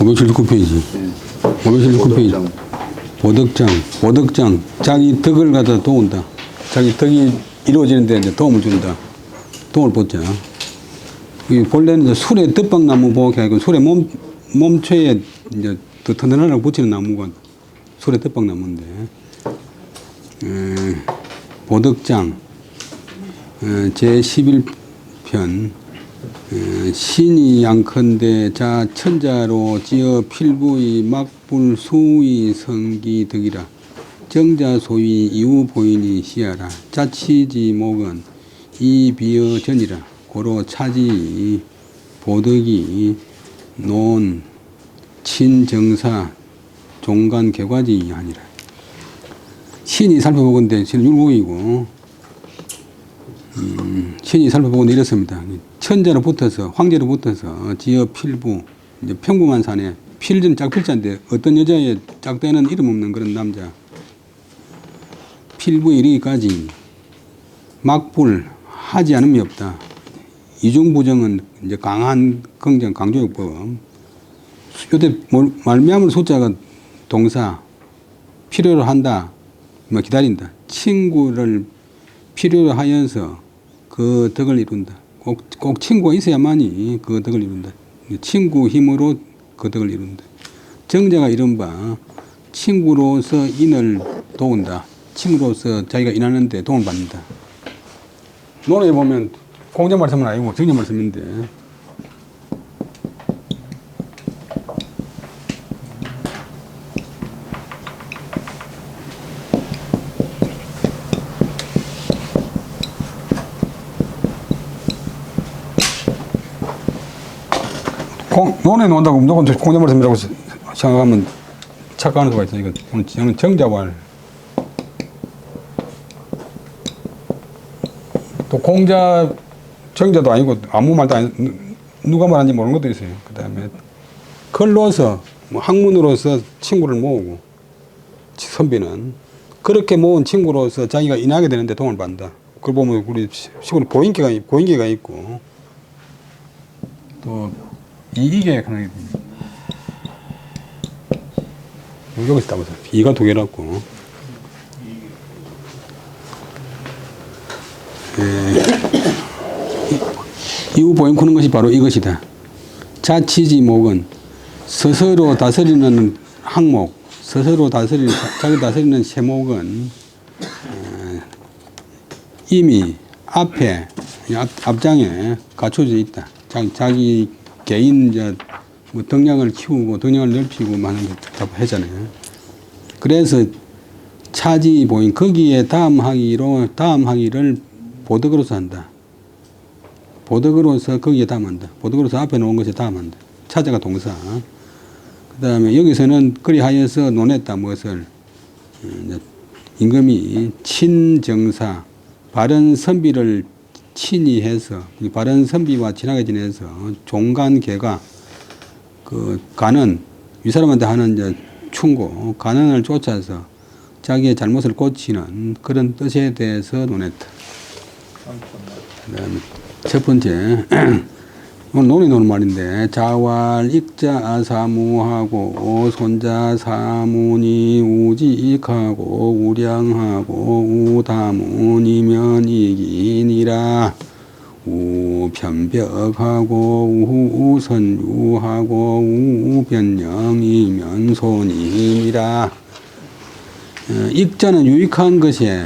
579페이지. 579페이지. 보덕장. 자기 덕을 갖다 도운다. 자기 덕이 이루어지는데 이제 도움을 준다. 도움을 받자. 이 본래는 이제 술에 덮박나무 보호가 아니고 술에 몸체에 이제 더 튼튼하라고 붙이는 나무가 술에 덮박나무인데. 보덕장. 제11편. 신이 양컨대 자 천자로 지어 필부의 막불 수의 성기 덕이라 정자 소위 이후 보이니 시하라 자치지 목은 이 비어 전이라 고로 차지 보덕이 논 친정사 종간 개과지 아니라 신이 살펴보건대 신은 율곡이고 신이 살펴보건대 이렇습니다. 천자로 붙어서 황제로 붙어서 지어 필부 이제 평범한 사내 필은 짝필자인데 어떤 여자의 짝대는 이름 없는 그런 남자 필부에 이르기까지 막불 하지 않음이 없다. 이중부정은 이제 강한 긍정 강조요법 요때 말미암을 숫자가 동사 필요로 한다 뭐 기다린다 친구를 필요로 하여서 그 덕을 이룬다. 꼭 친구가 있어야만이 그 덕을 이룬다. 친구 힘으로 그 덕을 이룬다. 정자가 이른 바 친구로서 인을 도운다. 친구로서 자기가 인하는데 도움을 받는다. 논어에 보면 공자 말씀은 아니고 정자 말씀인데 논에 놓는다고 무조건 공자 말씀이라고 생각하면 착각하는 수가 있으니까 오늘 저는 정자왈 또 공자 정자도 아니고 아무 말도 아니 누가 말하는지 모르는 것도 있어요. 그 다음에 글로서 학문으로서 친구를 모으고 선비는 그렇게 모은 친구로서 자기가 인하게 되는데 도움을 받는다. 그걸 보면 우리 시골에 보인계가 있고 또 이게 하나 여기서 따보자. 이가 두 개라고. 이후 보행코는 것이 바로 이것이다. 자치지목은 스스로 다스리는 항목, 스스로 자기 다스리는 세목은 이미 앞장에 갖춰져 있다. 자기 개인 뭐 덕량을 키우고 덕량을 넓히고 하는 거 다 하잖아요. 그래서 차지 보인 거기에 다음 하기를 보덕으로서 한다. 보덕으로서 거기에 다음한다. 보덕으로서 앞에 놓은 것에 다음한다. 차자가 동사. 그 다음에 여기서는 그리하여서 논했다. 무엇을 임금이 친정사 바른 선비를 친히 해서 바른 선비와 친하게 지내서 종간개가 그 간은 윗사람한테 하는 이제 충고 간언을 쫓아서 자기의 잘못을 고치는 그런 뜻에 대해서 논했다. 그다음에 첫 번째 오늘 논이 노는 말인데 자왈 익자 사무하고 손자 사문이 우지익하고 우량하고 우다문이면 이기니라 우편벽하고 우선유하고 우변영이면 손이니라. 익자는 유익한 것에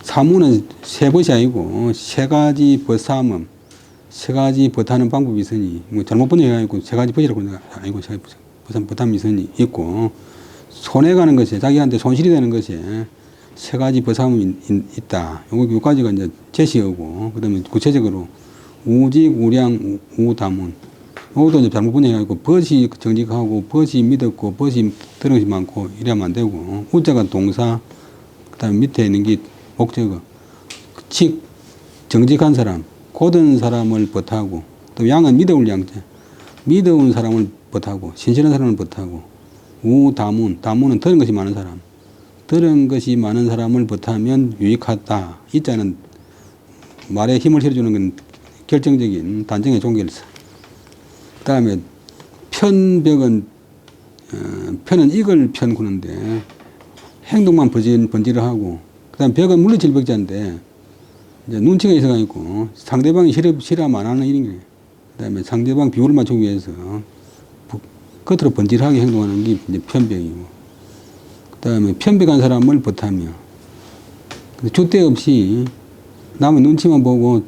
사무는 세 것이 아니고 세 가지 벗삼음, 세 가지 벗하는 방법이 있으니 뭐 잘못 본 얘기가 아니고 세 가지 벗이라고 아니고 세 가지 벗함이 있으니 있고 손해가는 것에 자기한테 손실이 되는 것에 세 가지 벗삼이 있다. 요까지가 이제 제시하고 그다음에 구체적으로 우직, 우량, 우다문. 이것도 이제 잘못 본 얘기가 아니고 벗이 정직하고 벗이 믿었고 벗이 들은 것이 많고 이러면 안 되고 우자가 동사 그다음에 밑에 있는 게 목적어. 즉 정직한 사람, 고든 사람을 벗하고 또 양은 믿어올 양자. 믿어온 사람을 벗하고 신실한 사람을 벗하고 우다문, 다문은 들은 것이 많은 사람. 들은 것이 많은 사람을 벗하면 유익하다. 이 자는 말에 힘을 실어주는 건 결정적인 단정의 종결사. 그다음에 편벽은 편은 이걸 편구는데 행동만 번지르하고 그다음 벽은 물리칠 벽자인데 이제 눈치가 있어가지고 상대방이 실험 안 하는 이런 게 그다음에 상대방 비율을 맞추기 위해서 겉으로 번지르하게 행동하는 게 이제 편벽이고 그다음에 편벽한 사람을 버타며 줏대 없이 남의 눈치만 보고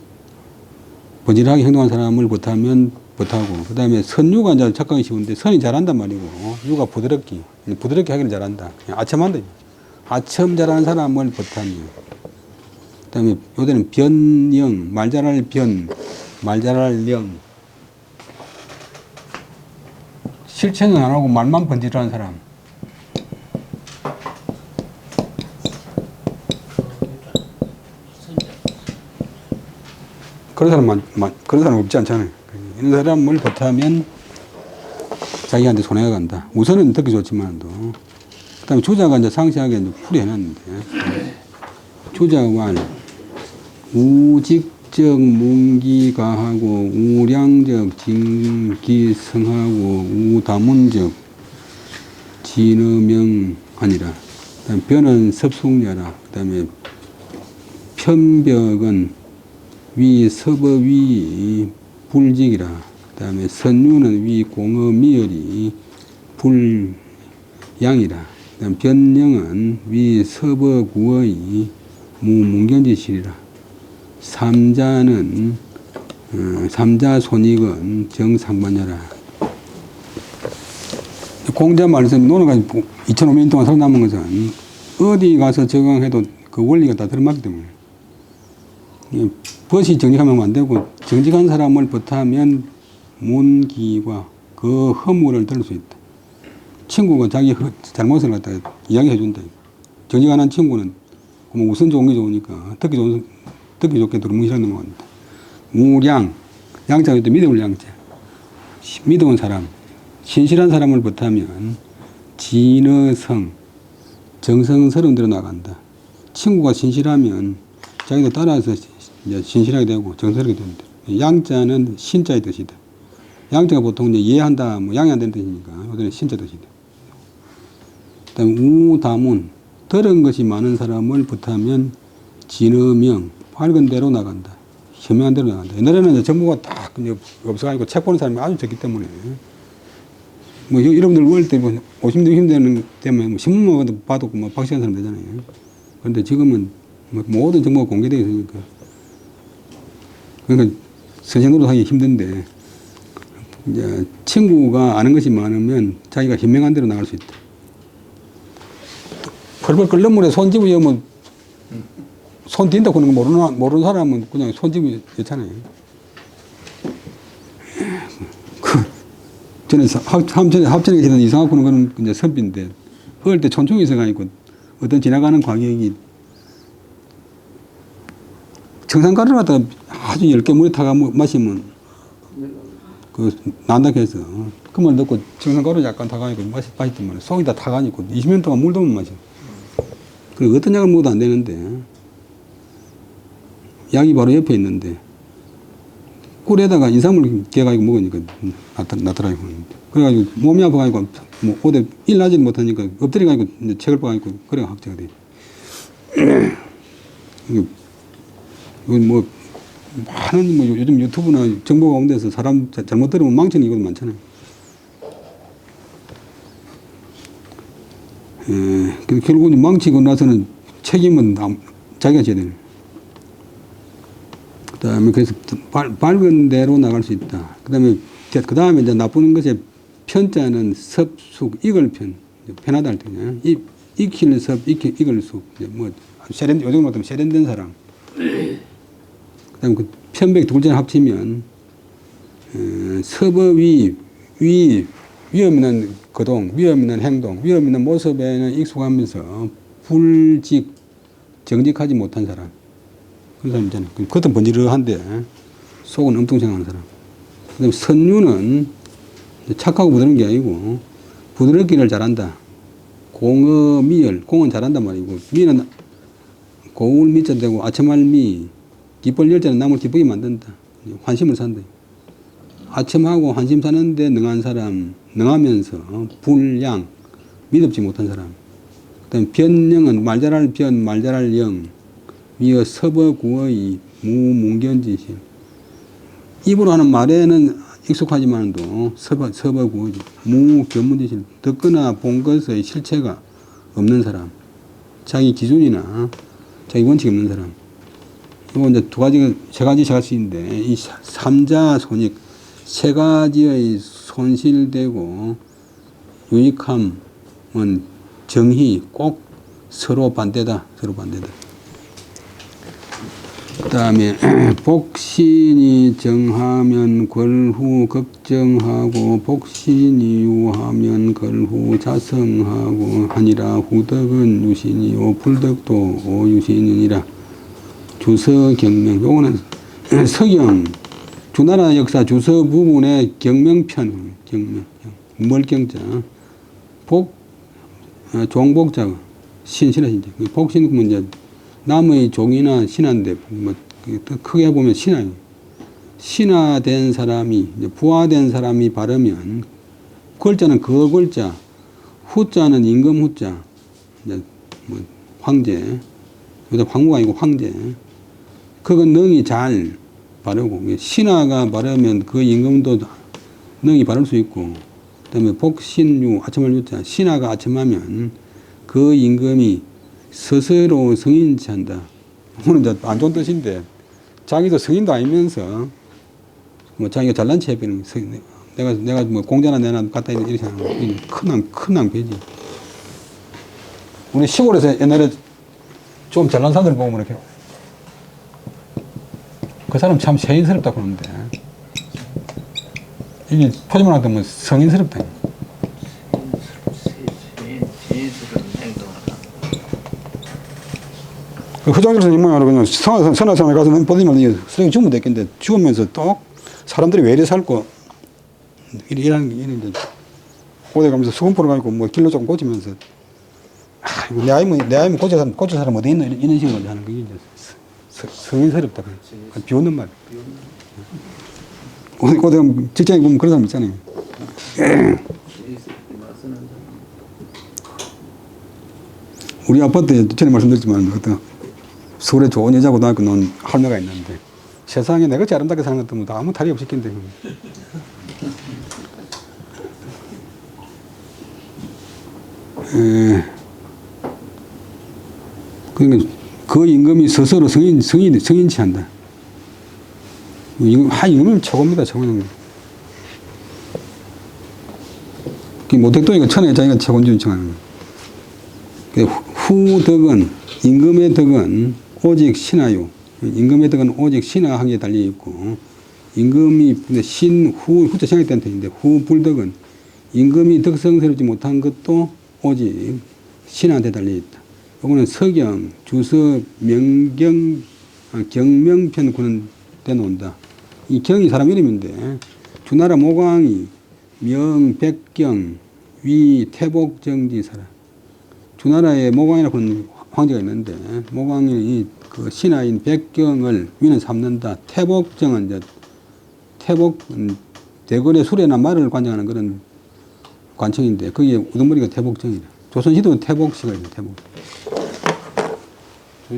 번지르하게 행동하는 사람을 버타면 버타고 그다음에 선유가 이제 착각이 쉬운데 선이 잘한단 말이고 유가 부드럽게 하기를 잘한다. 그냥 아첨한다. 아첨 잘하는 사람을 버타며 그다음에 요새는 변영 말 잘할 변 말 잘할 영 실천은 안 하고 말만 번지르하는 사람. 그런 사람 없지 않잖아요. 이런 사람을 버타면 자기한테 손해가 간다. 우선은 듣기 좋지만도. 그 다음에 주자가 이제 상세하게 이제 풀이해놨는데. 주자왈, 우직적 문기가하고, 우량적 진기성하고, 우다문적 진음명 아니라. 그 다음에 변은 섭숙녀라. 그 다음에 편벽은 위 서버위 불직이라. 그 다음에 선유는 위 공어 미열이 불양이라. 그 다음 변영은 위 서버구의 무문견지실이라. 삼자는 삼자 손익은 정상반여라. 공자 말씀 논어가지고 2,500년 동안 살아남은 것은 어디 가서 적용해도 그 원리가 다 들어맞기 때문에 벗이 정직하면 안 되고 정직한 사람을 버타면 문기와 그 허물을 들을 수 있다. 친구가 자기 잘못을 갖다가 이야기해 준다. 정직 안 한 친구는 뭐 우선 좋은 게 좋으니까 듣기 좋게 두루뭉실하게 넘어간다. 우량 양자가 또 믿음을 양자 믿어온 사람 신실한 사람을 버타면 진어성 정성스러운 대로 나간다. 친구가 신실하면 자기도 따라서 이제 신실하게 되고 정성스럽게 된다. 양자는 신자의 뜻이다. 양자가 보통 이제 이해한다, 뭐 양이 안 되는 뜻이니까 이거는 신자 뜻이다. 그다음 우다문 들은 것이 많은 사람을 버타면 진어명 밝은 대로 나간다. 현명한 대로 나간다. 옛날에는 이제 정보가 딱 없어가지고 책 보는 사람이 아주 적기 때문에 뭐 여러분들 어릴 때 뭐 50대 힘드는 때문에 뭐 신문만 봐도 뭐 박시한 사람 되잖아요. 그런데 지금은 뭐 모든 정보가 공개되어 있으니까 그러니까 선생 노릇하기 힘든데 이제 친구가 아는 것이 많으면 자기가 현명한 대로 나갈 수 있다. 펄펄 끓는 물에 손 집으면 손 딘다 그러는 거 모르는 사람은 그냥 손 집이 좋잖아요. 전에 합천에 계시던 이상학 보는 거는 이제 선비인데 그럴 때 촌충이 있어가지고 어떤 지나가는 과객이 청산가루를 갖다가 아주 10개 물에 타가 마시면 그 난다 해서 그 말 듣고 청산가루 약간 타가지고 마셨단 말이야. 속이 다 타가지고 20년 동안 물도 못 마셔. 그리고 어떤 약을 먹어도 안 되는데 약이 바로 옆에 있는데 꿀에다가 인삼을 깨가지고 먹으니까 나더라고. 그래가지고 몸이 아파가지고 뭐 어디 일나지는 못하니까 엎드려가지고 이제 책을 봐가지고 그래 학자가 돼. 이건 뭐 많은 뭐 요즘 유튜브나 정보가 온 데서 사람 잘못 들으면 망치는 이것도 많잖아요. 결국 망치고 나서는 책임은 자기가 져야 되는. 그 다음에 그래서 밝은 대로 나갈 수 있다. 그 다음에 이제 나쁜 것에 편자는 섭숙, 이걸 편하다 할 때냐. 익힐 섭, 이걸 숙. 뭐, 요즘 같으면 세련된 사람. 그 다음에 그 편백 두 글자를 합치면, 서버위, 위험 있는 거동, 위험 있는 행동, 위험 있는 모습에는 익숙하면서 불직, 정직하지 못한 사람. 그런 사람 있잖아요. 겉은 번지르한데 속은 엄청 생각하는 사람. 그 다음에 선유는 착하고 부드러운 게 아니고 부드럽기를 잘한다. 공어 미열, 공은 잘한단 말이고 미는 고울 미자 되고 아첨할 미, 기쁠 열자는 남을 기쁘게 만든다. 환심을 산다. 아첨하고 한심 사는데 능한 사람, 능하면서 불량, 믿음지 못한 사람. 그다음 변령은 말 잘할 변, 말 잘할 영, 미어 서버구의 무문견지실. 입으로 하는 말에는 익숙하지만도 서버구의지 무견문지실. 듣거나 본 것의 실체가 없는 사람. 자기 기준이나 자기 원칙이 없는 사람. 이거 이제 세 가지 자가시인데, 이 삼자 손익, 세 가지의 손실되고 유익함은 정희, 꼭 서로 반대다. 서로 반대다. 그 다음에 복신이 정하면 걸후 걱정하고 복신이 유하면 걸후 자성하고 하니라. 후덕은 유신이요 불덕도 오유신이니라. 주서경명. 요거는 서경, 주나라 역사 주서 부분의 경명편, 경명, 멀경자, 종복자, 신신하 신자. 복신은 이제 남의 종이나 신하인데, 뭐, 크게 보면 신하예요. 신하된 사람이, 부하된 사람이 바르면, 글자는 그 글자, 후자는 임금 후자, 이제 뭐 황제, 황후가 아니고 황제. 그건 능이 잘 바르고, 신하가 바르면 그 임금도 능이 바를 수 있고, 그 다음에 복신유, 아첨할 유자, 신하가 아첨하면 그 임금이 스스로 성인치 한다. 오늘 이제 안 좋은 뜻인데, 자기도 성인도 아니면서, 뭐 자기가 잘난 체 해버리는, 내가 뭐 공자나 내나 갖다 이렇게 하는 거, 큰 낭패지. 우리 시골에서 옛날에 좀 잘난 사람들 보면 이렇게, 그 사람 참 세인스럽다 그러는데, 이게 표지만 하면 성인스럽다. 허정일 선생님은 그냥 선화산에 가서 보더니만 선생님 죽으면 됐겠는데, 죽으면서 또 사람들이 왜 이래 살고 이러는 게 이제 고대 가면서 수건포를 가지고 뭐 길로 조금 꽂으면서, 내 아이면 고칠 사람 어디 있나 이런 식으로 하는 게 이제 성인스럽다. 비웃는 말. 고대 직장에 보면 그런 사람 있잖아요. 우리 아파트에 전에 말씀드렸지만 그때 서울에 좋은 여자 고등학교 나온 할매가 있는데, 세상에 내가 제일 아름답게 사는 것도 아무 탈이 없을 텐데. 그러니까 그 임금이 스스로 성인치 한다. 임금은 최고입니다, 최고는. 모택동이가 천하의 자기가 최고인 줄 정하는 거예요. 후덕은, 임금의 덕은 오직 신하요. 임금의 덕은 오직 신하하기에 달려있고, 임금이, 후자 생각이 된 텐데, 후불덕은 임금이 덕성스럽지 못한 것도 오직 신하한테 달려있다. 요거는 서경, 주서, 명경, 경명편 구는 데 놓는다. 이 경이 사람 이름인데, 주나라 모광이 명, 백경, 위, 태복, 정지사라. 주나라에 모광이라고 하는 황제가 있는데, 모광이 그 신하인 백경을 위는 삼는다. 태복정은 이제, 태복은 대궐의 수레나 말을 관장하는 그런 관청인데, 그게 우두머리가 태복정이라. 조선시대는 태복시가 있는 태복.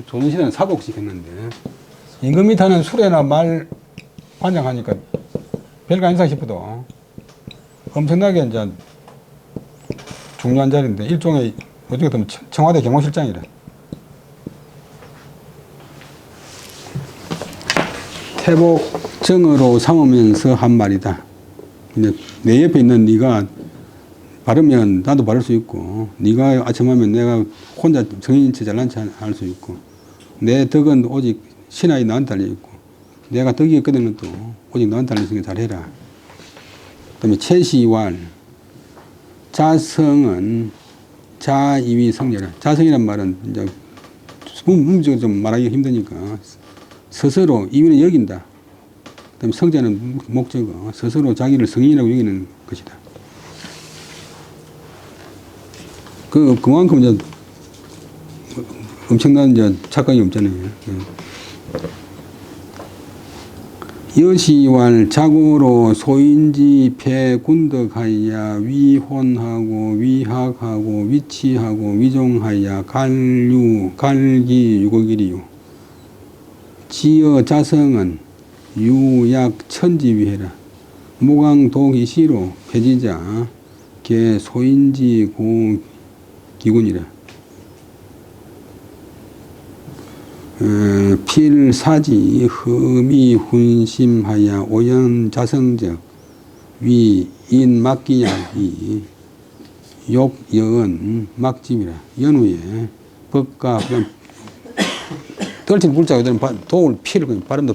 조선시대는 사복시 했는데, 임금이 타는 수레나 말 관장하니까 별거 아니다 싶어도 엄청나게 이제 중요한 자리인데, 일종의 어떻게 보면 청와대 경호실장이래. 태복정으로 삼으면서 한 말이다. 근데 내 옆에 있는 네가 바르면 나도 바를 수 있고, 네가 아첨하면 내가 혼자 성인인 채 잘난 체 할 수 있고, 내 덕은 오직 신하이 나한테 달려있고, 내가 덕이 있거든 또 오직 나한테 달려있으니까 잘해라. 그 다음에 채시왈, 자성은 자이위 성녀라. 자성이란 말은 이제 문제가 좀 말하기가 힘드니까 스스로 이위는 여긴다. 그 다음에 성자는 목적어, 스스로 자기를 성인이라고 여기는 것이다. 그만큼 이제 엄청난 이제 착각이 없잖아요. 여시왈 자고로 소인지 폐군덕하야 위혼하고 위학하고 위치하고 위종하야 갈기 유곡이리요. 지어 자성은 유약 천지위해라. 무강독이시로 폐지자 개 소인지 고기군이라. 필사지 흠이 훈심하야 오연자성적 위인 막기약이 욕여은 막집이라. 연후에 법과 떨친 불자가 되는 도울 필 발음도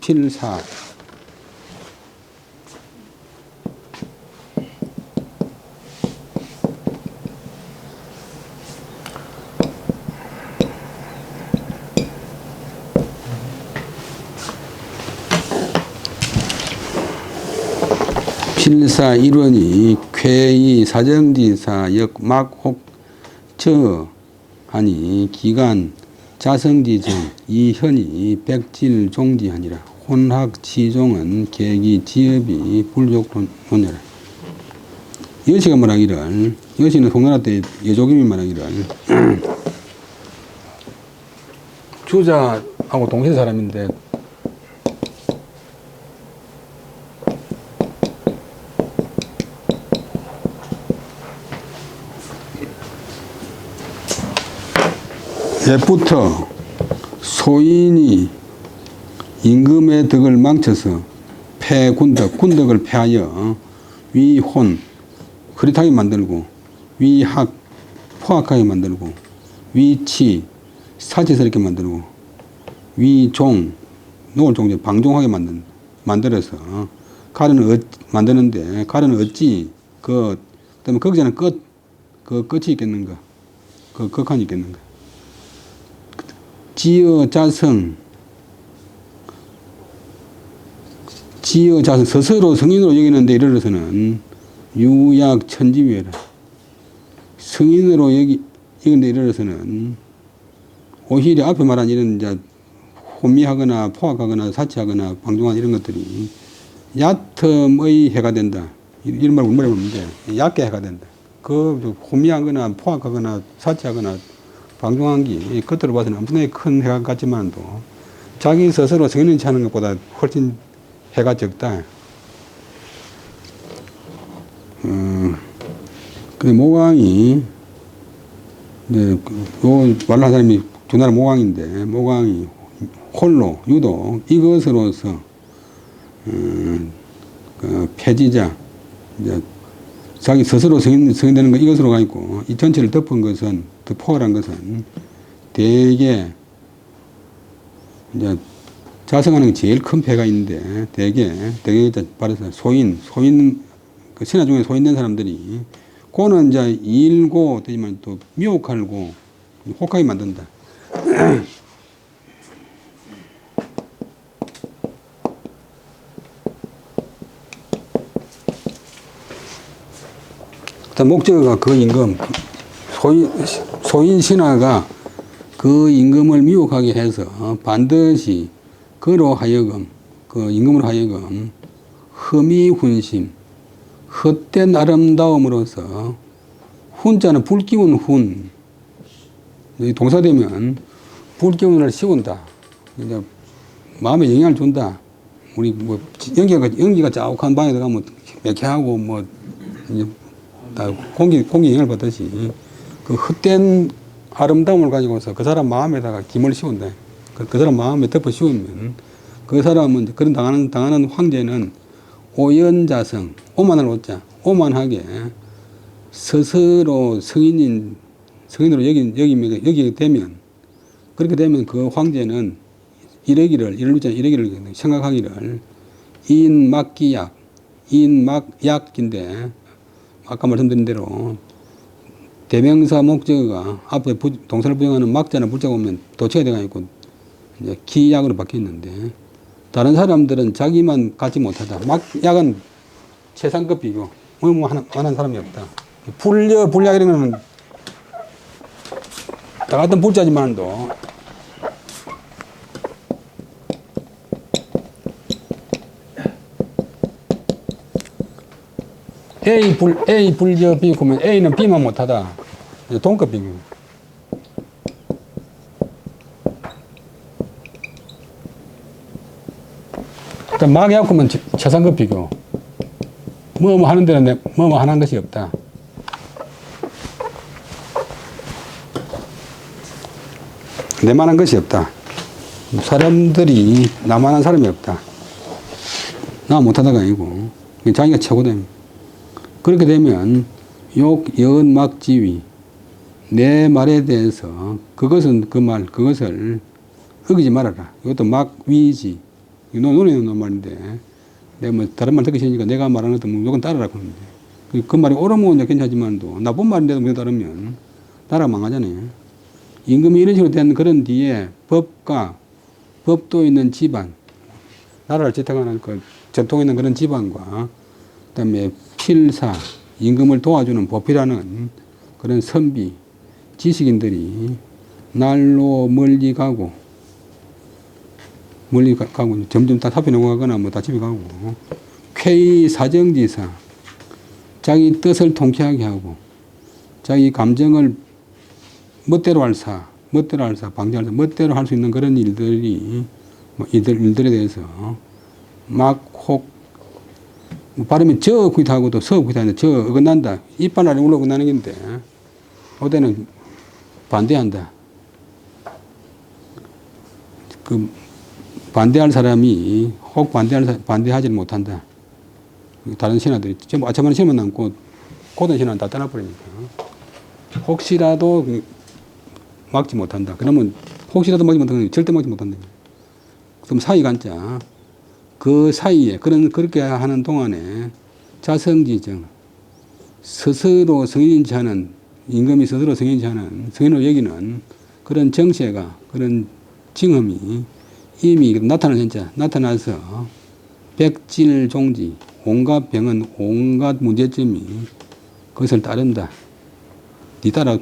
필사. 필사 일원이 쾌이 사정지사 역막혹처 하니 기간 자성지정 이현이 백질 종지하니라. 혼학 치종은 계기 지업이 불족론여라. 여시가 말하기를, 여시는 송나라 때 여조김이 말하기를 주자하고 동시대 사람인데 옛부터 소인이 임금의 덕을 망쳐서 군덕을 폐하여 위혼, 흐릿하게 만들고, 위학, 포악하게 만들고, 위치, 사치스럽게 만들고, 위종, 노골종제, 방종하게 만들어서 만드는데, 가르는 어찌, 때문에 거기서는 끝이 있겠는가? 극한이 있겠는가? 지어 자성 스스로 성인으로 여기는데 이르러서는 유약 천지위해라. 성인으로 여기는데 이르러서는 오히려 앞에 말한 이런 이제 혼미하거나 포악하거나 사치하거나 방종하거나 이런 것들이 얕음의 해가 된다. 이런 말 우리말에 보는데 얕게 해가 된다. 그 혼미하거나 포악하거나 사치하거나 방종한 게 겉으로 봐서는 엄청나게 큰 해가 같지만도 자기 스스로 성인을 하는 것보다 훨씬 해가 적다. 그 모광이 이제 요 말로 한 사람이 주나라 모광인데 모광이 홀로 유독 이것으로서 그 폐지자 이제 자기 스스로 성인되는 거 이것으로 가 있고 이 전체를 덮은 것은 더 포괄한 것은 대개 이제 자성하는 게 제일 큰 폐가 있는데 대개 말해서 소인 그 신화 중에 소인된 사람들이 고는 이제 일고 되지만 또 미혹하고 혹하게 만든다. 목적어가 그 임금, 소인 신하가 그 임금을 미혹하게 해서 반드시 그로 하여금, 그 임금으로 하여금 흠이훈심, 헛된 아름다움으로서 훈자는 불 끼운 훈, 동사되면 불 끼운을 씌운다. 이제 마음에 영향을 준다. 우리 뭐 연기가 자욱한 방에 들어가면 매캐하고 뭐 공기 영향을 받듯이 그 헛된 아름다움을 가지고서 그 사람 마음에다가 김을 씌운다. 그 사람 마음에 덮어 씌우면 그 사람은 그런 당하는 황제는 오연자성, 오만을 얻자, 오만하게 스스로 성인으로 여기게 되면 그렇게 되면 그 황제는 이러기를 생각하기를 인막기약, 인막약인데 아까 말씀드린 대로 대명사 목적어가 앞에 동사를 부정하는 막자나 불자가 오면 도체가 되어 있고 이제 기약으로 바뀌어 있는데 다른 사람들은 자기만 갖지 못하다. 막약은 최상급이고 하는 사람이 없다. 불약 이런 거는 다 같은 불자지만도 A 불저 B 그러면 A는 B만 못하다. 이제 동급 비교. 일단 막이 약하면 최상급 비교. 뭐뭐 하는 데는 뭐뭐 하는 것이 없다. 내만한 것이 없다. 사람들이 나만한 사람이 없다. 나 못하다가 아니고 자기가 최고다. 그렇게 되면 욕, 연, 막, 지위 내 말에 대해서 그것은 그 말, 그것을 어기지 말아라. 이것도 막, 위지. 논에 있는 말인데 내가 뭐 다른 말 듣기 싫으니까 내가 말하는 것도 무조건 따르라 그러는데 그 말이 옳으면 괜찮지만도 나쁜 말인데도 무조건 따르면 나라가 망하잖아요. 임금이 이런 식으로 된 그런 뒤에 법과 법도 있는 집안, 나라를 지탱하는 그 전통 있는 그런 집안과 그다음에 필사, 임금을 도와주는 보필하는 그런 선비, 지식인들이 날로 멀리 가고 점점 다 사표 넘어가거나 뭐 다 집에 가고 쾌의 사정지사, 자기 뜻을 통쾌하게 하고 자기 감정을 멋대로 할 사, 방지할 사, 멋대로 할 수 있는 그런 일들이, 일들에 대해서 막, 혹, 발음이 저 구이타하고도 서 구이타하는데 저 어긋난다. 이빨 아래 올라 어긋나는 건데, 어때는 반대한다. 그, 반대할 사람이 혹 반대하지는 못한다. 다른 신하들이, 전부 아첨하는 신만 남고, 고든 신하는 다 떠나버리니까. 혹시라도 막지 못한다. 그러면 혹시라도 막지 못하면 절대 막지 못한다. 그럼 사이간자. 그 사이에 그렇게 하는 동안에 자성지정 스스로 성인인지 하는 임금이 스스로 성인인지 하는 성인으로 여기는 그런 정세가 그런 징험이 이미 나타나서 백질종지 온갖 병은 온갖 문제점이 그것을 따른다. 뒤따라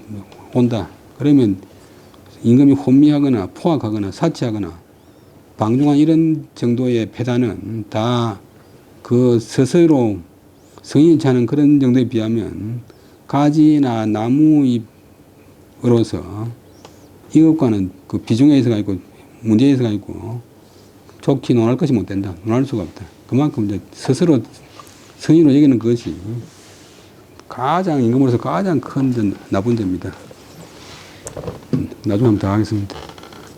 온다. 그러면 임금이 혼미하거나 포악하거나 사치하거나 방종한 이런 정도의 패단은 다 그 스스로 성인치 않은 그런 정도에 비하면 가지나 나무잎으로서 이것과는 그 비중에서가 있고 문제에서가 있고 좋게 논할 것이 못 된다. 논할 수가 없다. 그만큼 이제 스스로 성인으로 여기는 것이 가장 임금으로서 가장 큰 나쁜 점입니다. 나중에 한번 더 하겠습니다.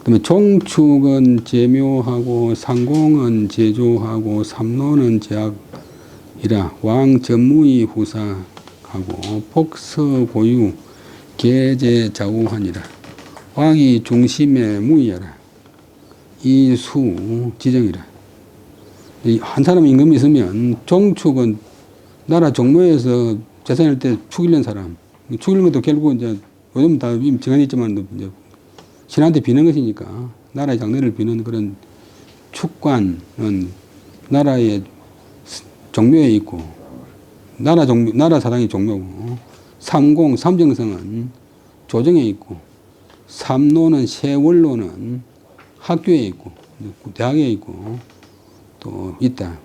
그다음에 종축은 제묘하고 상공은 제조하고 삼로는 제약이라 왕 전무의 후사하고 폭서 고유 계제 좌우하니라. 왕이 중심에 무의하라. 이수 지정이라. 한 사람 임금이 있으면 종축은 나라 종묘에서 재산일 때 축일낸 사람. 축일낸 것도 결국 이제 요즘 다 정해져 있지만 이제 신한테 비는 것이니까 나라의 장래를 비는 그런 축관은 나라의 종묘에 있고 나라 사당이 종묘고 삼정성은 조정에 있고 삼로는 세원로는 학교에 있고 대학에 있고 또 있다.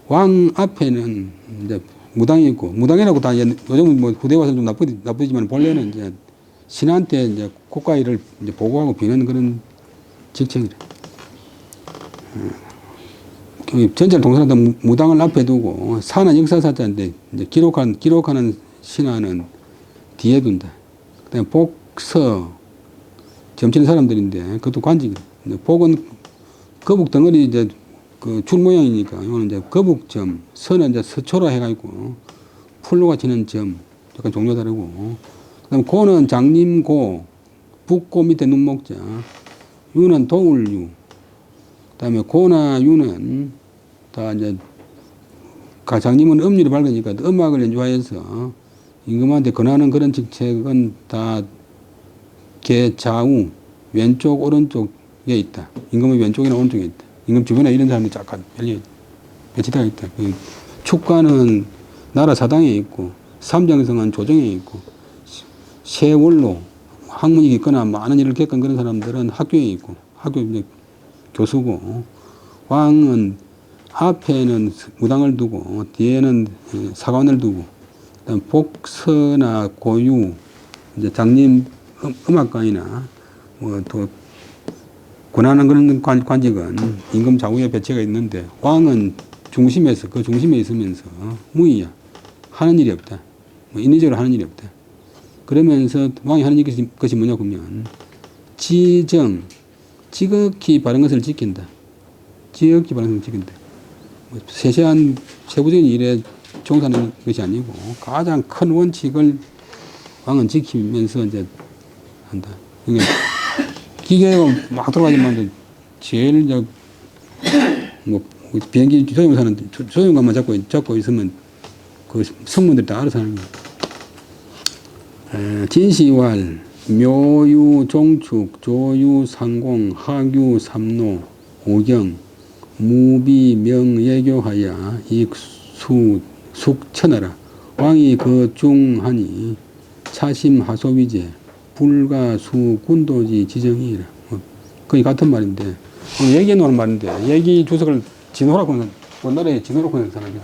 왕 앞에는 이제 무당이 있고 무당이라고 다 요즘은 뭐 후대 와서 좀 나쁘지만 본래는 이제 신한테 이제 국가 일을 이제 보고하고 비는 그런 직책이래. 전체를 동서하던 무당을 앞에 두고 사는 역사사자인데 이제 기록하는 신하는 뒤에 둔다. 그다음에 복서 점치는 사람들인데 그것도 관직이래. 복은 거북 덩어리 이제 그 줄 모양이니까 이거는 이제 거북점, 서는 이제 서초라 해가지고 풀로가 치는 점, 약간 종류 다르고. 그다음 고는 장림고, 북고 밑에 눈목자, 유는 도울유. 그다음에 고나 유는 다 이제 장님은 음률이 밝으니까 음악을 연주하여서 임금한테 권하는 그런 직책은 다 개좌우 왼쪽 오른쪽에 있다. 임금의 왼쪽이나 오른쪽에 있다. 임금 주변에 이런 사람들이 잠깐 배치되어 있다. 그 축관은 나라 사당에 있고 삼정성은 조정에 있고 세월로 학문이 있거나 많은 일을 겪은 그런 사람들은 학교에 있고 학교 이제 교수고 왕은 앞에는 무당을 두고 뒤에는 사관을 두고 그다음 복서나 고유 이제 장님 음악관이나 뭐 또 권하는 그런 관직은 임금 좌우에 배치가 있는데 왕은 중심에서 그 중심에 있으면서 무의야 하는 일이 없다. 뭐 인위적으로 하는 일이 없다. 그러면서 왕이 하는 것이 뭐냐 보면 지정 지극히 바른 것을 지킨다. 지극히 바른 것을 지킨다. 뭐 세세한 세부적인 일에 종사하는 것이 아니고 가장 큰 원칙을 왕은 지키면서 이제 한다. 그러니까 기계가 막 들어가지만 제일 뭐 비행기 조종을 사는데 조종관만 잡고 있으면 그 성문들이 다 알아서 하는 거예요. 진시왈, 묘유, 종축, 조유, 상공, 하규, 삼노, 오경, 무비, 명, 예교하야 익수, 숙천하라. 왕이 그 중하니 차심, 하소위제, 불가수, 군도지, 지정이라. 거의 같은 말인데 얘기해 놓은 말인데 얘기 주석을 진호라고 하는 원나라에 진호라고 하는 사람이야.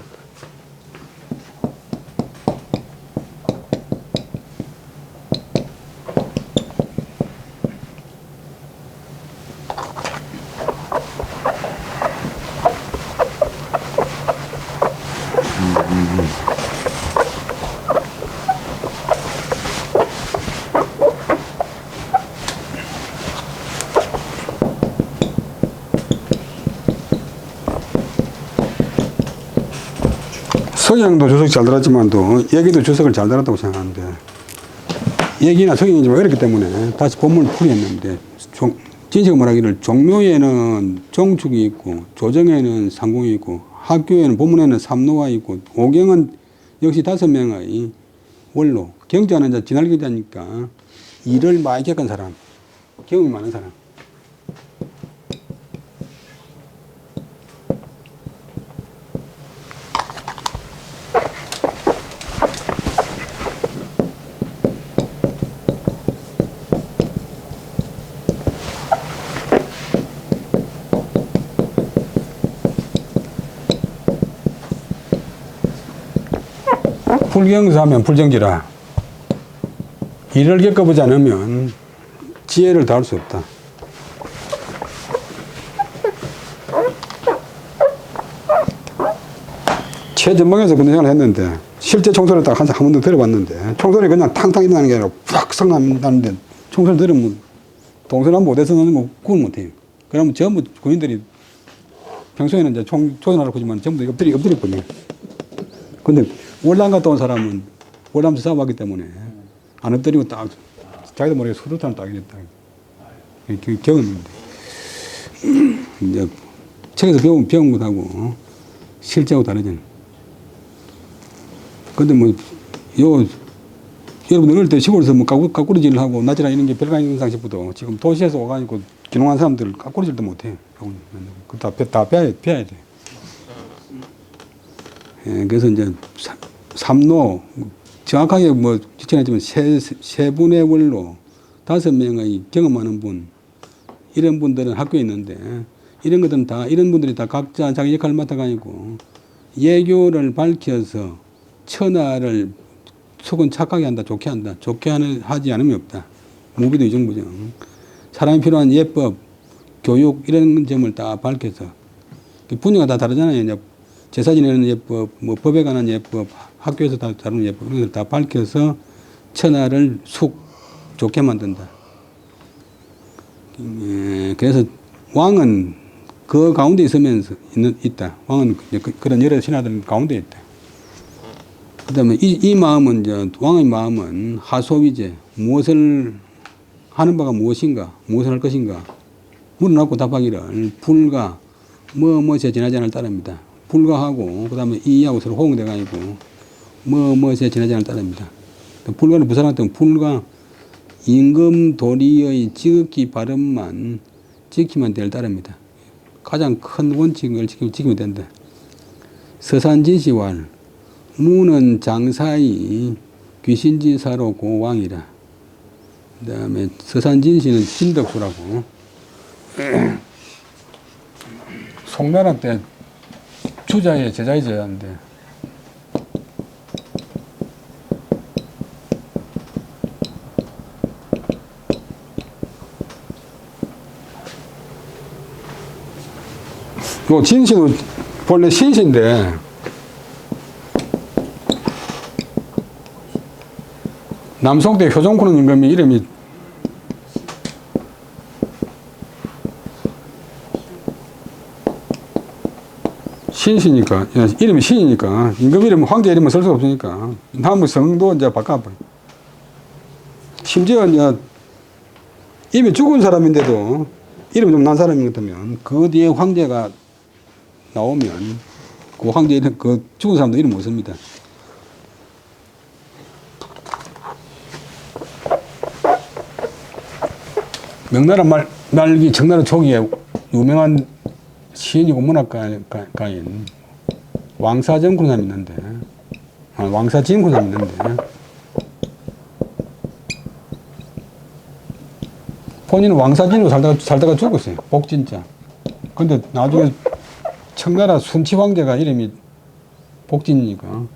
서양도 주석 잘 들었지만도 얘기도 주석을 잘 들었다고 생각하는데 얘기나 서양이 좀 어렵기 때문에 다시 본문을 풀이했는데 진식은 말하기를 종묘에는 종축이 있고 조정에는 상공이 있고 학교에는 본문에는 삼노가 있고 오경은 역시 5명의 원로 경자는 이제 진할 경자니까 일을 많이 겪은 사람 경험이 많은 사람 불경사하면 불정지라. 일을 겪어보지 않으면 지혜를 다할 수 없다. 최전방에서 군대 생활을 했는데 실제 총소리를 딱 한 번도 들어봤는데 총소리 그냥 탕탕 일어나는 게 아니라 푸락성 난다는데 총소리 들으면 동서남북 어디서 나는 거 구분 못해요. 그러면 전부 군인들이 평소에는 이제 조전하라고 하지만 전부 엎드려 버려요. 근데 월남 갔다 온 사람은 월남에서 싸워봤기 때문에 안 엎드리고 딱 자기도 모르게 수류탄을 딱 이랬다. 경험인데 이제 책에서 배운 것하고 실제하고 다르잖아요. 근데 뭐 여러분 어릴 때 시골에서 뭐 까꾸리질을 하고 낮이나 이런 게 별거 아닌 상식보다 지금 도시에서 와가지고 기농한 사람들 까꾸리질도 못해. 다 빼야 돼. 예, 그래서 이제 삼노 정확하게 뭐 지칭하지만 세 분의 원로 5명의 경험 많은 분 이런 분들은 학교에 있는데 이런 것들은 다 이런 분들이 다 각자 자기 역할을 맡아가지고 예교를 밝혀서 천하를 속은 착하게 한다 좋게 한다 좋게 하지 않으면 없다. 무비도 이정부정 사람이 필요한 예법 교육 이런 점을 다 밝혀서 분야가 다 다르잖아요. 이제 제사 지내는 예법, 뭐 법에 관한 예법, 학교에서 다루는 예법 이런 걸 다 밝혀서 천하를 좋게 만든다. 그래서 왕은 그 가운데 있다. 왕은 그런 여러 신하들 가운데 있다. 그다음에 이 마음은 이제 왕의 마음은 하소위제 무엇을 하는 바가 무엇인가, 무엇을 할 것인가 물어놓고 답하기를 불가 뭐뭐에 지나지 않을 따릅니다. 불가하고 그다음에 이하고 서로 호응돼 가지고 뭐뭐에 지나지 않을 따릅니다. 불가는 부사람 불가 임금 도리의 지극히 바른만 지키면 될 따릅니다. 가장 큰 원칙을 지키면 된다. 서산진시왈 무는 장사이 귀신지사로 고왕이라. 그 다음에 서산진시는 진덕수라고 송나라 때 주자의 제자의 제자인데. 요 진시도 본래 신시인데 남송대 효종군은 임금이 이름이 신시니까, 이름이 신이니까, 임금 이름은 황제 이름은 쓸 수 없으니까, 남의 성도 이제 바꿔버려. 심지어 이제 이미 죽은 사람인데도 이름이 좀 난 사람인 것 같으면 그 뒤에 황제가 나오면 그 황제 이름, 그 죽은 사람도 이름 못 씁니다. 명나라 말기 청나라 초기에 유명한 시인이고 문학가인 왕사정 군사님 있는데, 왕사진 군사님 있는데, 본인은 왕사진으로 살다가 죽었어요. 복진자. 근데 나중에 청나라 순치 황제가 이름이 복진이니까.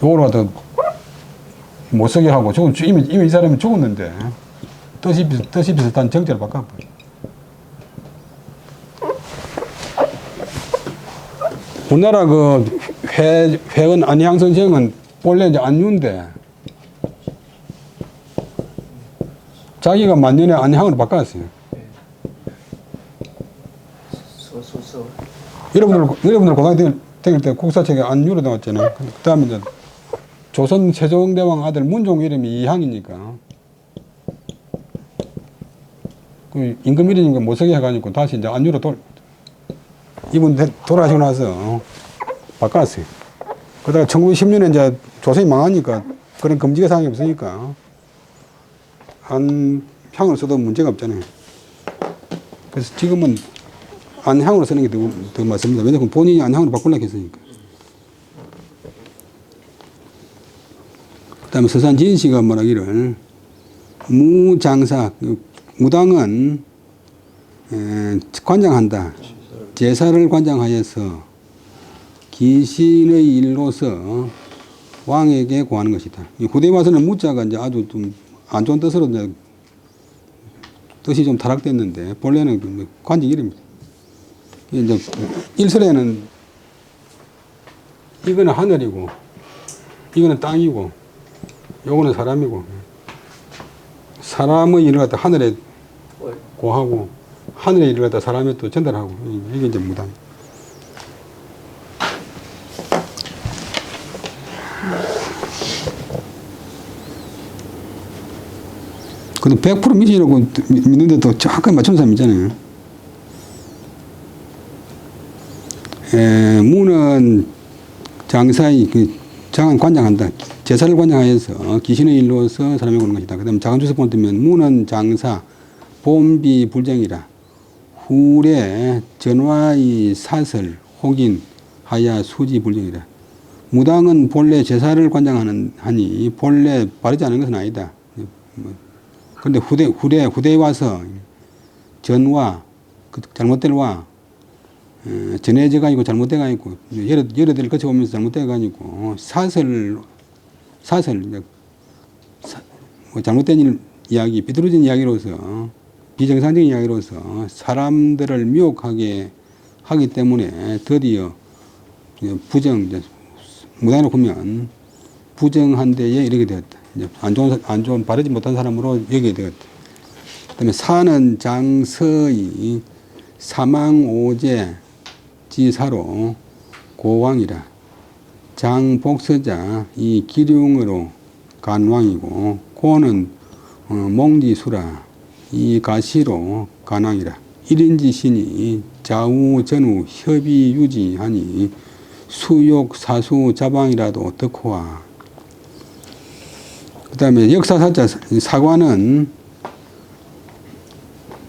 요거로 갖다 못 쓰게 하고, 이미 이 사람이 죽었는데, 뜻이 비슷한 정제를 바꿔버려. 우리나라 회원 안희향 선생은 본래 이제 안유인데, 자기가 만년에 안희향으로 바꿨어요. 여러분들 고등학교 다닐 때 국사책에 안유로 나왔잖아요. 그 다음에 이제 조선 세종대왕 아들 문종 이름이 이향이니까 그 임금 이름이니까 못 쓰게 해가지고 다시 이제 안유로 이분 돌아가시고 나서 바꿨어요. 그러다가 1910년에 이제 조선이 망하니까 그런 금지가 사항이 없으니까 안향으로 써도 문제가 없잖아요. 그래서 지금은 안향으로 쓰는 게 더 맞습니다. 왜냐하면 본인이 안향으로 바꾸려고 했으니까. 그 다음에 서산진씨가 말하기를 무장사, 무당은 관장한다. 제사를 관장하여서 귀신의 일로서 왕에게 고하는 것이다. 후대에 와서는 무자가 이제 아주 좀 안 좋은 뜻으로 이제 뜻이 좀 타락됐는데 본래는 관직 이름입니다. 이제 일설에는 이거는 하늘이고 이거는 땅이고 요거는 사람이고 사람의 일을 갖다 하늘에 고하고 하늘의 일을 갖다 사람에 또 전달하고 이게 이제 무당. 근데 100% 미신이라고 믿는데 또 정확하게 맞추는 사람 있잖아요. 무는 장사의 장은 관장한다. 제사를 관장하여서 귀신의 일로서 사람에게 오는 것이다. 그 다음에 자간주석 보면 무는 장사 봄비 불정이라 후래 전화의 사설 혹인 하야 수지 불정이라. 무당은 본래 제사를 관장하니 본래 바르지 않은 것은 아니다. 근데 후대에 와서 전화, 잘못될 와, 전해져가지고 잘못돼가지고, 여러 대를 거쳐오면서 잘못돼가지고, 잘못된 이야기, 비뚤어진 이야기로서, 비정상적인 이야기로서 사람들을 미혹하게 하기 때문에 드디어 무당으로 보면 부정한 데에 이르게 되었다. 안 좋은, 바르지 못한 사람으로 여기게 되었다. 그 다음에 사는 장서의 사망오제 지사로 고왕이라. 장복서자 이 기륭으로 간왕이고 고는 몽지수라 이 가시로 간왕이라. 일인지 신이 좌우 전후 협의 유지하니 수욕 사수 자방이라도 덕호와. 그 다음에 역사사자 사관은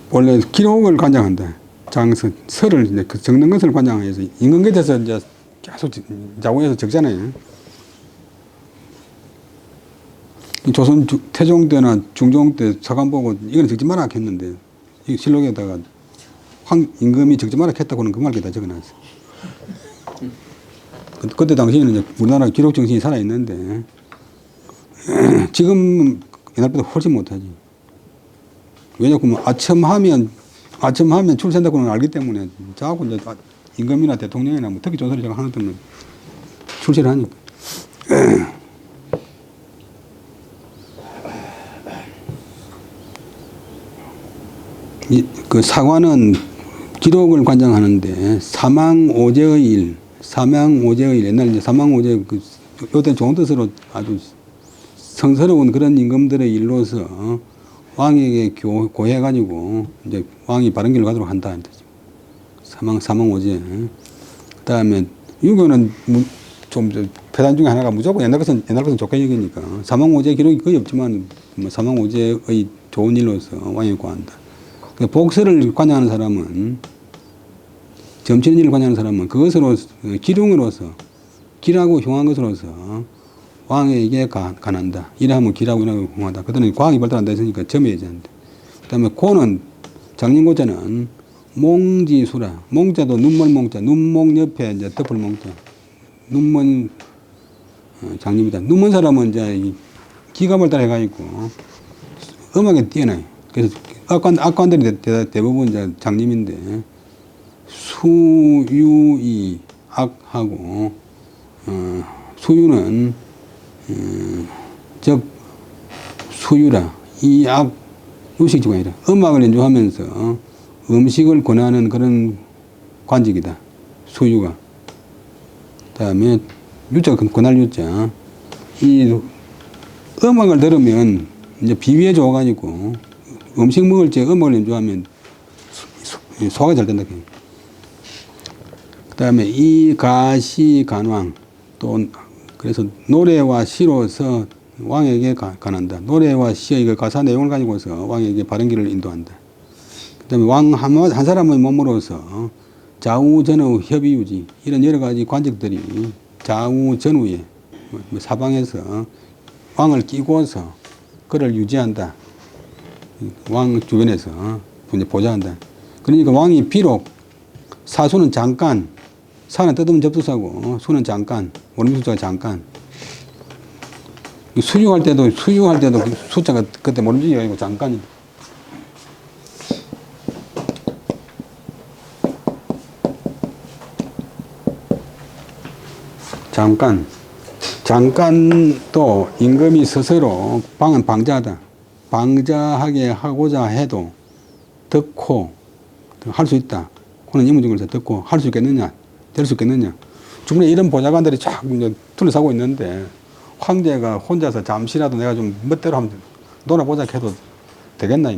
원래 기록을 관장한다. 장서, 설을 이제 그 적는 것을 관장해서 임금께서 이제 계속 좌우에서 적잖아요. 조선 태종 때나 중종 때 서간 보고 이거는 적지 마라 했는데 이 실록에다가 임금이 적지 마라 했다고는 그 말에다 적어놨어. 그때 당시에는 이제 우리나라 기록 정신이 살아 있는데 지금 옛날보다 훨씬 못하지. 왜냐하면 아첨하면 출세한다고는 알기 때문에 자꾸 이제 임금이나 대통령이나 뭐 특히 조선을 제가 하는 때는 출세를 하니까. 그 사관은 기록을 관장하는데 사망오제의 일, 옛날 이제 사망오제 요때 좋은 뜻으로 아주 성스러운 그런 임금들의 일로서 왕에게 고해가지고 이제 왕이 바른 길로 가도록 한다. 사망오제. 그다음에 유교는 좀 패단 중에 하나가 무조건 옛날 것은 좋게 여기니까 사망오제 기록이 거의 없지만 사망오제의 좋은 일로서 왕에게 고한다. 복서를 관장하는 사람은 점치는 일을 관장하는 사람은 그것으로 기륭으로서 길하고 흉한 것으로서 왕에게 관한다. 이래하면 길하고 흉하다. 그들은 과학이 발달한다 했으니까 점에 예제한다. 그다음에 고는 장님고자는 몽지수라. 몽자도 눈먼 몽자. 눈몽 옆에 이제 덮을 몽자. 눈먼 장님이다. 눈먼 사람은 이제 기가 발달해가지고 음악에 뛰어나요. 그래서 악관들이 대부분 이제 장님인데 수유이 악하고 수유는 즉 수유라 이 악 유식지관이라 음악을 연주하면서 음식을 권하는 그런 관직이다. 수유가. 그다음에 유자 권할 유자 이 음악을 들으면 이제 비위에 좋아가지고 음식 먹을 때 음악을 연주하면 소화가 잘 된다. 그 다음에 이 가시 간왕 또 그래서 노래와 시로서 왕에게 관한다. 노래와 시의 그 가사 내용을 가지고서 왕에게 바른 길을 인도한다. 그 다음에 왕 한 사람의 몸으로서 좌우 전후 협의 유지 이런 여러 가지 관직들이 좌우 전후에 사방에서 왕을 끼고서 그를 유지한다. 왕 주변에서 이제 보좌한다. 그러니까 왕이 비록 사수는 잠깐, 사는 뜯으면 접두사고 수는 잠깐, 모름숫자가 잠깐. 수유할 때도 숫자가 그때 모름지기가 아니고 잠깐이. 잠깐도 임금이 스스로 방은 방자하다. 방자하게 하고자 해도 듣고 할 수 있다. 그는 이문중에서 듣고 할 수 있겠느냐, 될 수 있겠느냐. 주변에 이런 보좌관들이 쫙 둘러싸고 있는데 황제가 혼자서 잠시라도 내가 좀 멋대로 하면 놀아보자 해도 되겠나.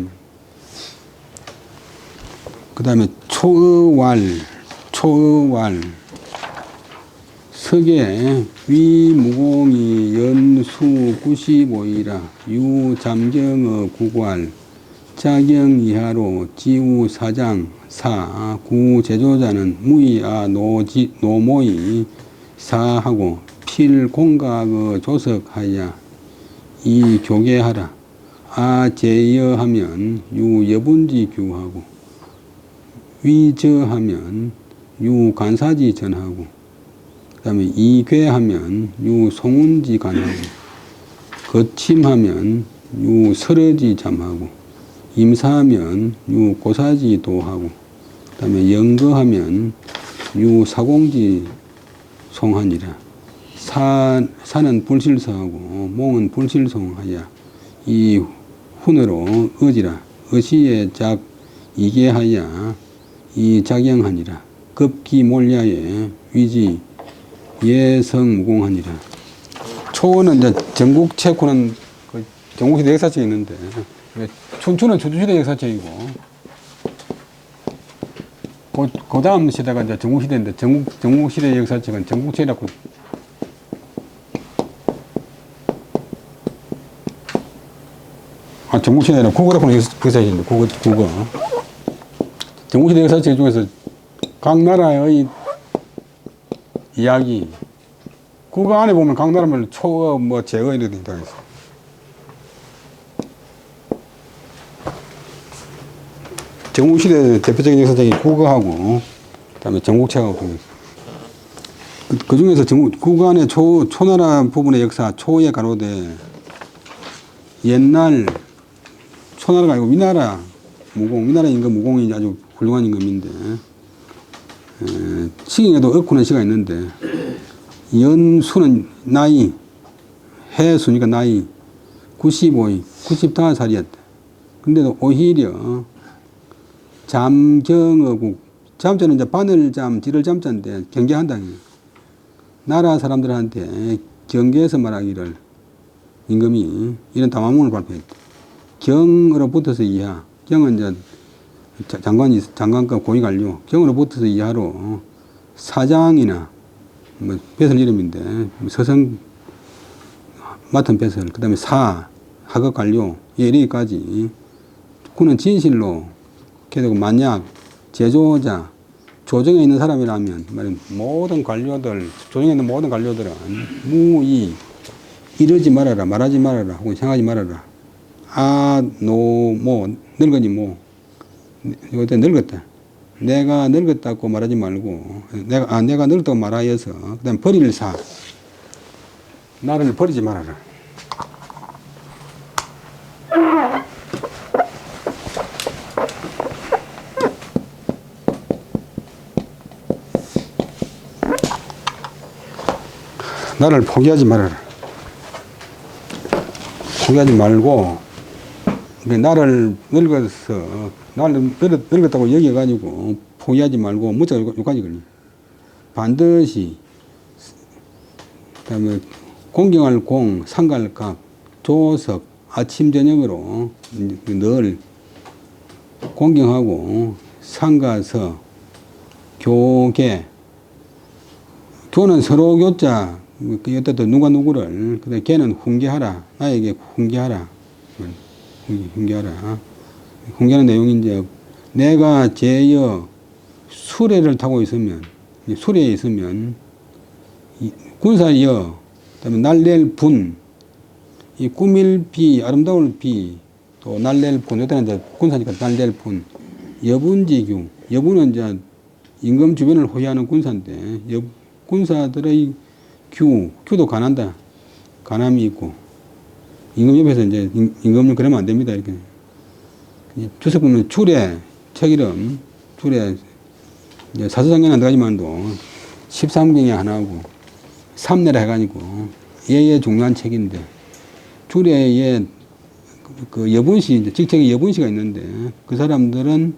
그 다음에 초의왈 석에 위무공이 연수 95이라 유잠경의 구괄 자경 이하로 지우 사장 사 구제조자는 무이아 노모이 사하고 필공각의 조석하야 이 교계하라 아제여하면 유여분지 규하고 위저하면 유간사지 전하고 그 다음에 이괴하면 유송운지 간하고 거침하면 유설어지 잠하고 임사하면 유고사지 도하고 그 다음에 영거하면 유사공지 송하니라 사는 불실서하고 몽은 불실송하야 이 훈으로 어지라 어시의 작 이계하야 이 작영하니라 급기몰야의 위지 예성무공하니라. 초는 이제 전국체코는 그 전국시대 역사책이 있는데 춘추는 춘추시대 역사책이고 그 다음 시대가 이제 전국시대인데 전국시대 역사책은 전국체라고 전국시대는 국어라고 역사책인데 국어 전국시대 역사책 중에서 각 나라의 이야기 그거 안에 보면 각 나라별 초어 제어 이렇게 다 있어. 정우시대 대표적인 역사적인 국어하고 그다음에 전국책하고 그 중에서 국어 안에 초나라 부분의 역사 초에 가로되 옛날 초나라가 아니고 위나라 위나라 임금 무공이 아주 훌륭한 임금인데 시경에도 얽히는 시가 있는데 연수는 나이 해수니까 나이 95살이었다. 근데도 오히려 잠경어국 잠자는 이제 바늘잠 지를 잠자인데 경계한다. 나라 사람들한테 경계에서 말하기를 임금이 이런 담화문을 발표했다. 경으로 붙어서 이하 경은 이제 장관급 고위관료 경으로 붙어서 이하로 사장이나 뭐 배설 이름인데 서성 맡은 배설 그 다음에 하급 관료 이르기까지 군은 진실로 그리고 만약 제조자 조정에 있는 사람이라면 모든 관료들 조정에 있는 모든 관료들은 무의 이러지 말아라 말하지 말아라 혹은 생각하지 말아라 늙으니 이때 늙었다 내가 늙었다고 말하지 말고 내가 늙었다고 말하여서 그 다음에 버릴 나를 버리지 말아라. 나를 포기하지 말아라. 포기하지 말고 나를 늙었다고 여겨가지고 포기하지 말고 문자가 여기까지 걸려. 반드시 그다음에 공경할 공, 상갈 각, 조석, 아침 저녁으로 늘 공경하고 상가서 교계 교는 서로 교자 어쨌든 누가 누구를 그다음에 걔는 훈계하라 나에게 훈계하라 훈계하는 내용이 이제 내가 제여 수레를 타고 있으면 수레에 있으면 군사여 그다음에 날낼 분, 이 꾸밀 비, 아름다울 비, 또 날낼 분, 이때는 이제 군사니까 날낼 분, 여분지규, 여분은 이제 임금 주변을 호위하는 군사인데, 군사들의 규도 관한다. 관함이 있고, 임금 옆에서 이제 임금은 그러면 안 됩니다. 이렇게. 주석 보면 출에, 책 이름, 출에, 사서장계는 안 들어가지만도 13경에 하나하고, 삼내라 해가지고 예의 중요한 책인데 주례에 그 여분시 직책에 여분시가 있는데 그 사람들은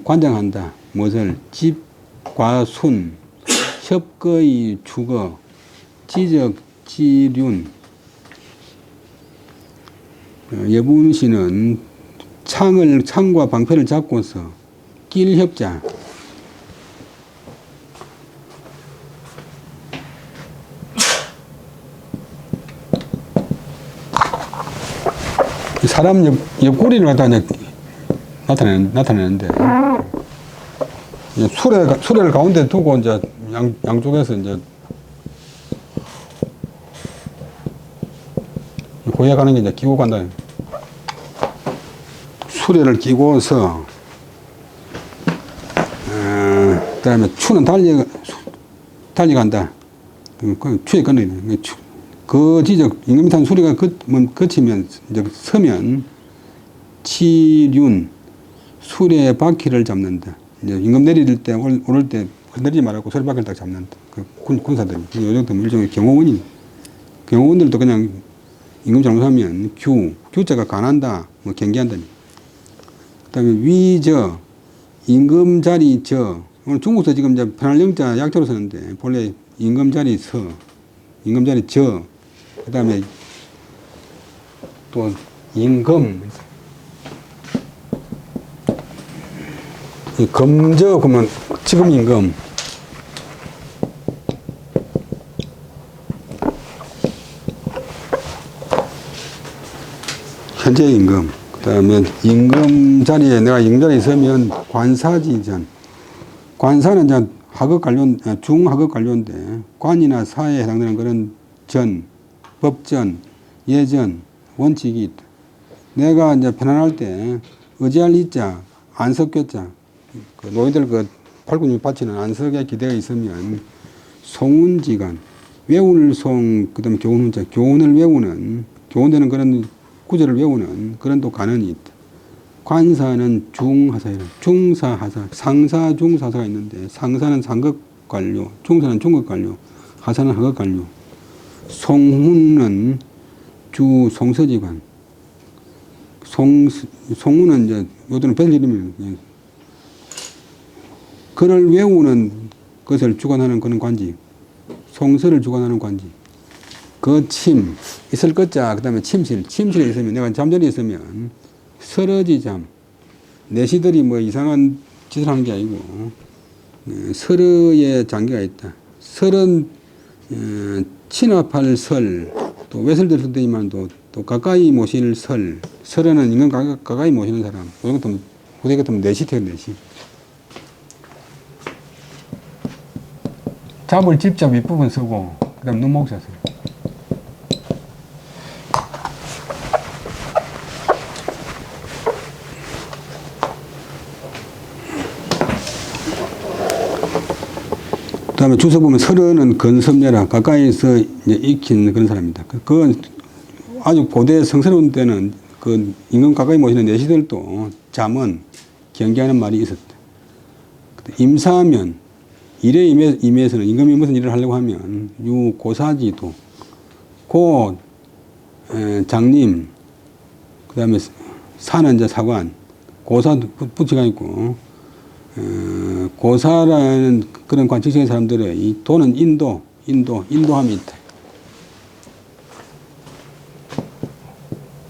관장한다. 무엇을 집과순 협거의 주거 지적 지륜 여분시는 창과 방패를 잡고서 길협자 사람 옆구리를 갖다 나타내는데 수레를 가운데 두고 이제 양쪽에서 이제 고야 가는 게 이제 끼고 간다. 수레를 끼고서 그다음에 추는 달려간다. 추에 끊어야 돼. 그 지적 임금이 탄 수리가 거치면 이제 서면 치륜 수레의 바퀴를 잡는다. 이제 임금 내릴 때 오를 때 흔들리지 말고 수레 바퀴를 딱 잡는다. 그 군사들이 요 정도 일종의 경호원들도 그냥 임금 잘못하면 규자가 관한다, 뭐 경계한다. 그다음에 위저 임금 자리 저 오늘 중국서 지금 이제 편할 영자 약자로 쓰는데 본래 임금 자리 임금 자리 저 그 다음에 또 임금 검저 보면 지금 임금 현재 임금 그 다음에 임금 자리에 내가 임금 자리에 있으면 관사지전 관사는 이제 하급 관료 중하급 관료인데 관이나 사에 해당되는 그런 법전, 예전, 원칙이 있다. 내가 이제 편안할 때 의지할 이자, 안석교자. 그 노인들 그 팔굽혀 받치는 안석에 기대가 있으면 송운지간, 외울 송, 그 다음에 교훈자, 교훈을 외우는, 교훈되는 그런 구절을 외우는 그런 또 간언이 있다. 관사는 중하사이라. 중사하사, 상사, 중사사가 있는데 상사는 상급 관료, 중사는 중급 관료, 하사는 하급 관료. 송훈은 주 송서지관. 송훈은 이제 요들은 별 이름이에요. 글을 외우는 것을 주관하는 그런 관직. 송서를 주관하는 관직. 거침, 있을 것자, 그 다음에 침실. 침실에 있으면, 내가 잠자리에 있으면, 서러지잠. 내시들이 뭐 이상한 짓을 하는 게 아니고, 서러에 장기가 있다. 설은, 친합할 설, 또 외설될 수도 있지만 또 가까이 모실 설. 설은 인간 가까이 모시는 사람. 이런 것도 후대 같으면 내시 태요, 내시. 잡을 집자 윗부분 쓰고, 그 다음 눈목자 써요. 그 다음에 주소 보면 서른은 근섭녀라. 가까이서 이제 익힌 그런 사람입니다. 그건 아주 고대 성스러운 때는 그 임금 가까이 모시는 내시들도 잠언, 경계하는 말이 있었다. 임사면, 일에 임해서는 임금이 무슨 일을 하려고 하면 유고사지도, 고 장님, 그 다음에 사는 이제 사관, 고사도 부치가 있고, 고사라는 그런 관측적인 사람들의 이 도는 인도함이 있다.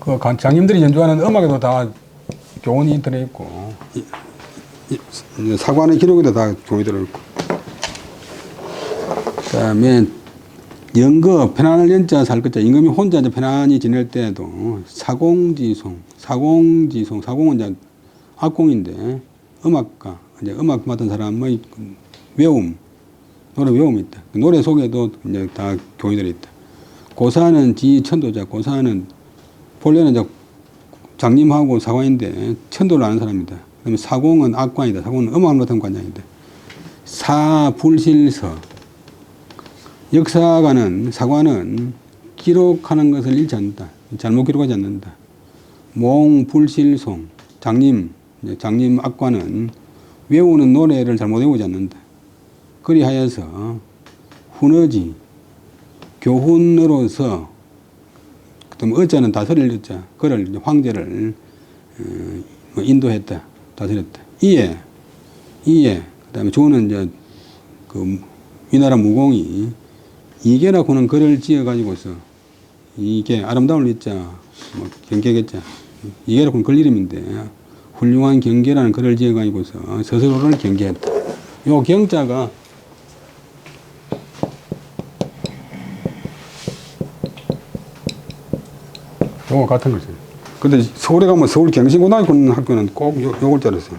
그 장님들이 연주하는 음악에도 다 교훈이 들어있고, 사관의 기록에도 다 교훈이 들어있고. 그 다음에 연거, 편안할 연자 살 것자, 임금이 혼자 이제 편안히 지낼 때에도 사공지송, 사공은 이제 악공인데 음악가, 이제 음악 맡은 사람의 외움, 노래 외움이 있다. 노래 속에도 이제 다 교훈이 들어있다. 고사는 지천도자, 고사는 본래는 이제 장님하고 사관인데 천도를 아는 사람이다. 그다음에 사공은 악관이다. 사공은 음악 맡은 관장인데. 사불실서, 역사가는 사관은 기록하는 것을 잃지 않는다. 잘못 기록하지 않는다. 몽불실송, 장님 악관은 외우는 노래를 잘못 외우지 않는다. 그리하여서 훈어지, 교훈으로서, 그다음 어자는 다스릴 어자, 그를 황제를 인도했다, 다스렸다. 이에 그다음에 조는 이제 그 위나라 무공이 이계라고는 글을 지어가지고서, 이게 아름다운 이자, 뭐 경계겠자, 이계라고는 글 이름인데 훌륭한 경계라는 글을 지어가지고서 스스로를 경계했다. 요 경자가 요거 같은 거죠. 근데 서울에 가면 서울 경신고등학교 학교는 꼭 요걸 따랐어요.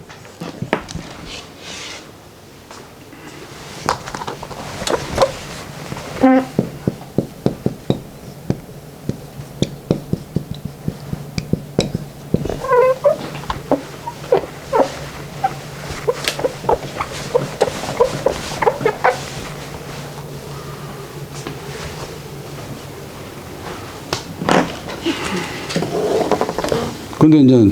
그런데 이제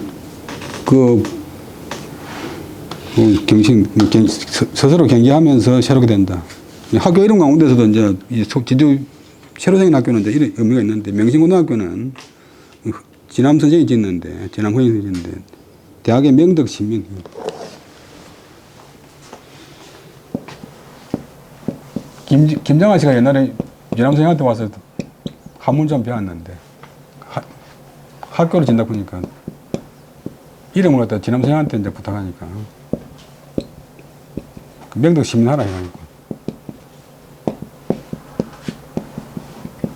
스스로 경계하면서 새롭게 된다. 학교 이름 가운데서도 이제 진주 새로 생긴 학교는 이제 이런 의미가 있는데, 명신고등학교는 진암 선생이 짓는데, 진암 선생이 짓는데, 대학의 명덕 신명. 김장하 씨가 옛날에 진암 선생한테 와서 한문 좀 배웠는데, 학교를 진다 보니까 이름을 갖다 진암 선생한테 이제 부탁하니까 그 명덕 시민하라 해가지고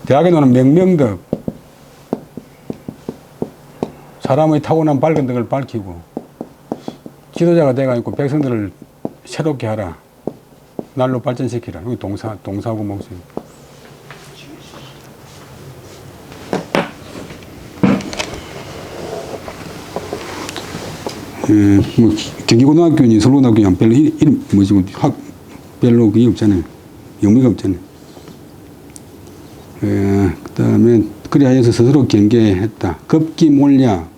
대학에 노는 명명덕, 사람의 타고난 밝은 덕을 밝히고 지도자가 돼가지고 백성들을 새롭게 하라, 날로 발전시키라. 여기 동사고 목소리. 뭐 경기고등학교니 서울고등학교니 별로 이름 뭐지 학 별로 그게 없잖아요. 의미가 없잖아요. 그다음에 그리하여서 스스로 경계했다. 급기 몰랴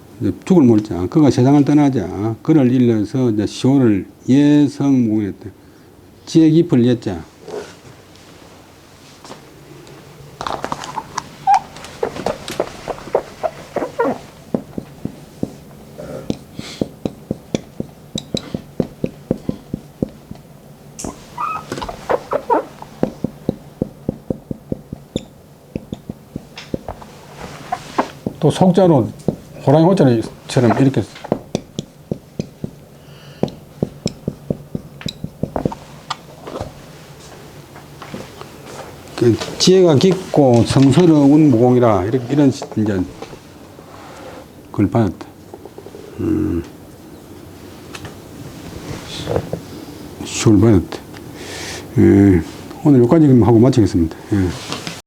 죽을 몰자. 그가 세상을 떠나자 그를 일러서 이제 시호를 예성공했다. 지혜 깊을 예자. 또 속자로 호랑이 호자처럼 이렇게 그 지혜가 깊고 성스러운 무공이라 이렇게 이런 이제 걸 받았다. 시를 받았다. 오늘 여기까지 하고 마치겠습니다. 예.